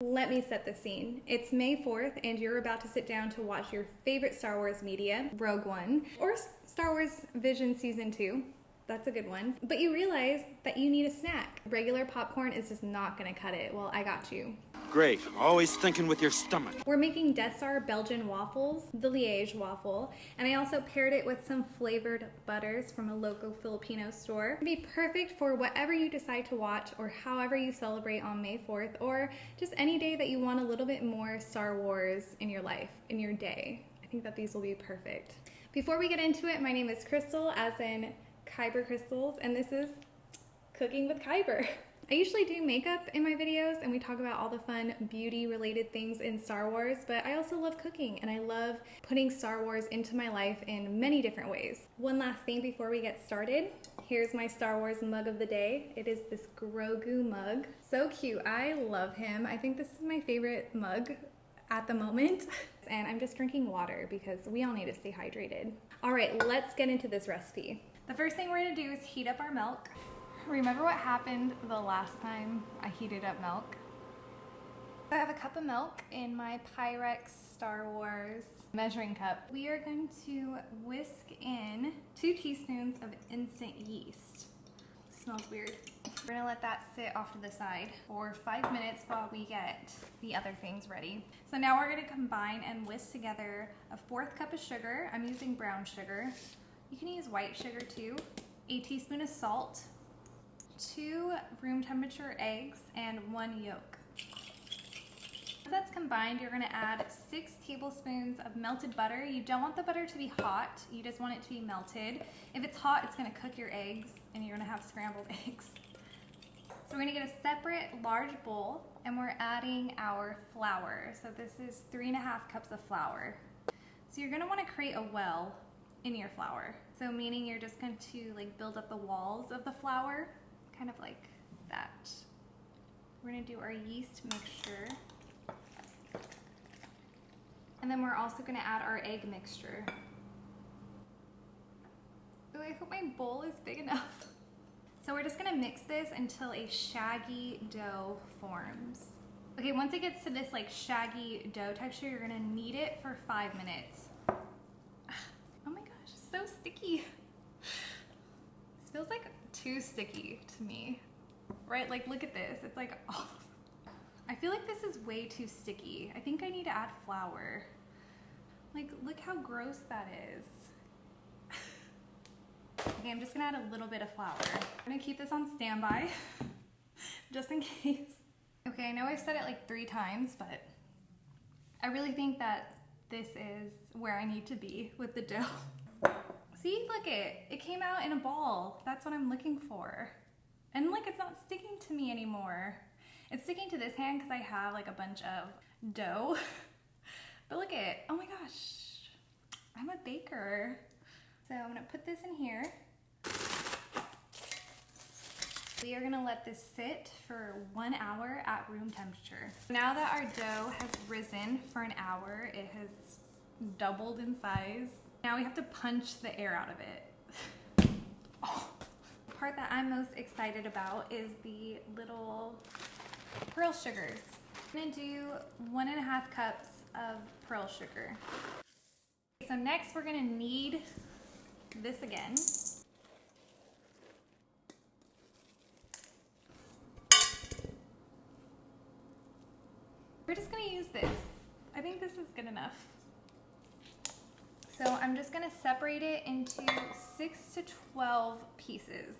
Let me set the scene. It's May 4th and you're about to sit down to watch your favorite Star Wars media, Rogue One, or Star Wars Vision Season 2. That's a good one. But you realize that you need a snack. Regular popcorn is just not gonna cut it. Well, I got you. Great, always thinking with your stomach. We're making Death Star Belgian waffles, the Liège waffle, and I also paired it with some flavored butters from a local Filipino store. It'd be perfect for whatever you decide to watch or however you celebrate on May 4th, or just any day that you want a little bit more Star Wars in your life, in your day. I think that these will be perfect. Before we get into it, my name is Crystal, as in Kyber Crystals, and this is Cooking with Kyber. I usually do makeup in my videos and we talk about all the fun beauty related things in Star Wars, but I also love cooking and I love putting Star Wars into my life in many different ways. One last thing before we get started. Here's my Star Wars mug of the day. It is this Grogu mug. So cute, I love him. I think this is my favorite mug at the moment. And I'm just drinking water because we all need to stay hydrated. All right, let's get into this recipe. The first thing we're gonna do is heat up our milk. Remember what happened the last time I heated up milk? I have a cup of milk in my Pyrex Star Wars measuring cup. We are going to whisk in 2 teaspoons of instant yeast. Smells weird. We're gonna let that sit off to the side for 5 minutes while we get the other things ready. So now we're gonna combine and whisk together a 1/4 cup of sugar. I'm using brown sugar. You can use white sugar too. A teaspoon of salt, 2 room temperature eggs, and 1 yolk. Once that's combined, you're gonna add 6 tablespoons of melted butter. You don't want the butter to be hot, you just want it to be melted. If it's hot, it's gonna cook your eggs and you're gonna have scrambled eggs. So we're gonna get a separate large bowl and we're adding our flour. So this is 3.5 cups of flour. So you're gonna wanna create a well in your flour. So meaning you're just going to like build up the walls of the flour, kind of like that. We're gonna do our yeast mixture. And then we're also gonna add our egg mixture. Ooh, I hope my bowl is big enough. So we're just gonna mix this until a shaggy dough forms. Okay, once it gets to this like shaggy dough texture, you're gonna knead it for 5 minutes. Oh my gosh, it's so sticky. This feels like too sticky to me, right? Like, look at this. It's like, oh. I feel like this is way too sticky. I think I need to add flour. Like, look how gross that is. Okay, I'm just gonna add a little bit of flour. I'm gonna keep this on standby, just in case. Okay, I know I've said it like 3 times, but I really think that this is where I need to be with the dough. See, look it came out in a ball. That's what I'm looking for. And look, it's not sticking to me anymore. It's sticking to this hand because I have like a bunch of dough. But look it, oh my gosh, I'm a baker. So I'm gonna put this in here. We are gonna let this sit for 1 hour at room temperature. Now that our dough has risen for an hour, it has doubled in size. Now we have to punch the air out of it. Oh. The part that I'm most excited about is the little pearl sugars. I'm gonna do 1.5 cups of pearl sugar. So next we're gonna knead this again. We're just gonna use this. I think this is good enough. So I'm just gonna separate it into 6 to 12 pieces.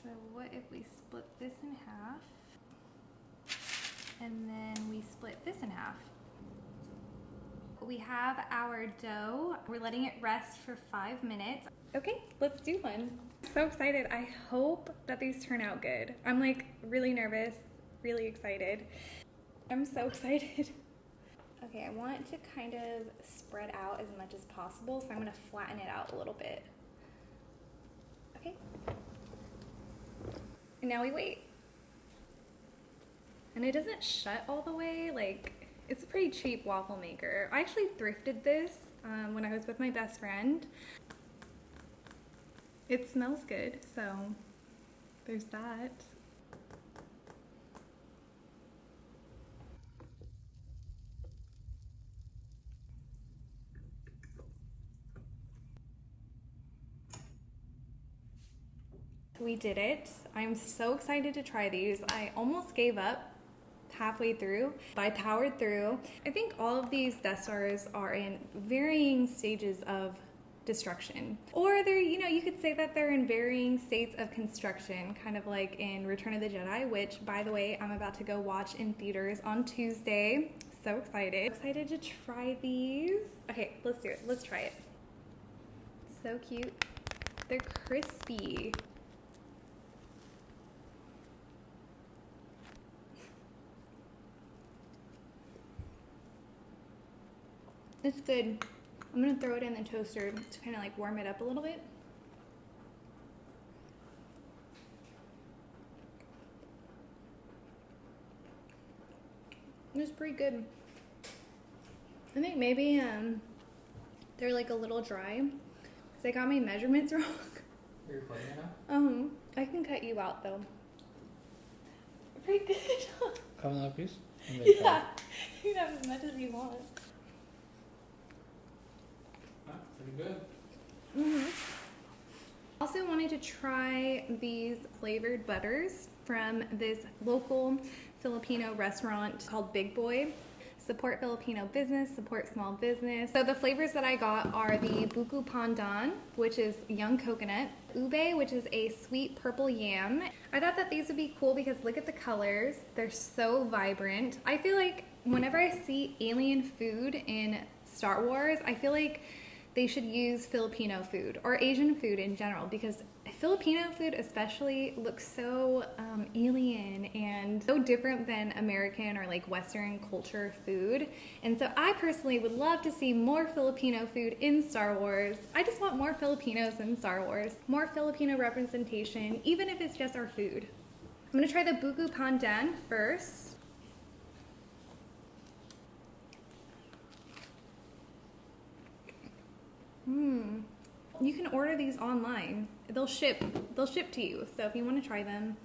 So what if we split this in half? And then we split this in half. We have our dough. We're letting it rest for 5 minutes. Okay, let's do one. So excited. I hope that these turn out good. I'm like really nervous, really excited. I'm so excited. Okay, I want it to kind of spread out as much as possible, so I'm gonna flatten it out a little bit. Okay. And now we wait. And it doesn't shut all the way, like, it's a pretty cheap waffle maker. I actually thrifted this when I was with my best friend. It smells good, so there's that. we did it. I'm so excited to try these. I almost gave up halfway through, but I powered through. I think all of these Death Stars are in varying stages of destruction, or they're, you know, you could say that they're in varying states of construction, kind of like in Return of the Jedi, which, by the way, I'm about to go watch in theaters on Tuesday. So excited to try these. Okay, let's do it. Let's try it. So cute. They're crispy. It's good. I'm gonna throw it in the toaster to kind of like warm it up a little bit. It's pretty good. I think maybe they're like a little dry because I got my measurements wrong. You're recording it now? I can cut you out though. Pretty good. Cut another piece? Yeah, you can have as much as you want. Pretty good. Also wanted to try these flavored butters from this local Filipino restaurant called Big Boy. Support Filipino business, support small business. So the flavors that I got are the buko pandan, which is young coconut, ube, which is a sweet purple yam. I thought that these would be cool because look at the colors. They're so vibrant. I feel like whenever I see alien food in Star Wars, I feel like they should use Filipino food or Asian food in general, because Filipino food especially looks so alien and so different than American or like Western culture food. And so I personally would love to see more Filipino food in Star Wars. I just want more Filipinos in Star Wars, more Filipino representation, even if it's just our food. I'm gonna try the buko pandan first. You can order these online. They'll ship to you. So if you want to try them.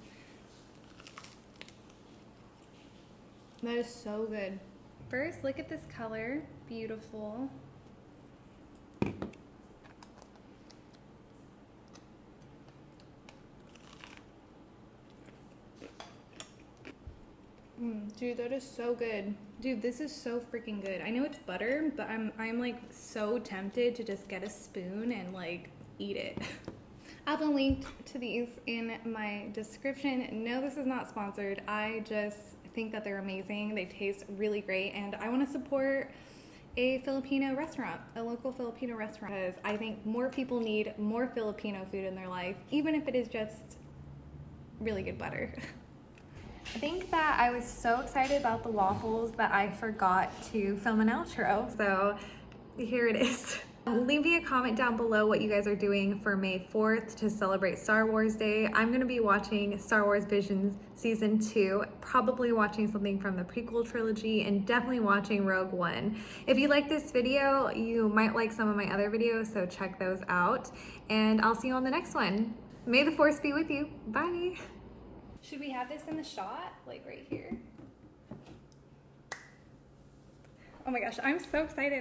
That is so good. First, look at this color. Beautiful. Dude, that is so good. Dude, this is so freaking good. I know it's butter, but I'm like so tempted to just get a spoon and like eat it. I'll have a link to these in my description. No, this is not sponsored. I just think that they're amazing. They taste really great, and I want to support a Filipino restaurant, a local Filipino restaurant, because I think more people need more Filipino food in their life, even if it is just really good butter. I think that I was so excited about the waffles that I forgot to film an outro. So here it is. Leave me a comment down below what you guys are doing for May 4th to celebrate Star Wars Day. I'm gonna be watching Star Wars Visions Season 2, probably watching something from the prequel trilogy, and definitely watching Rogue One. If you like this video, you might like some of my other videos, so check those out. And I'll see you on the next one. May the Force be with you. Bye. Should we have this in the shot? Like right here? Oh my gosh, I'm so excited.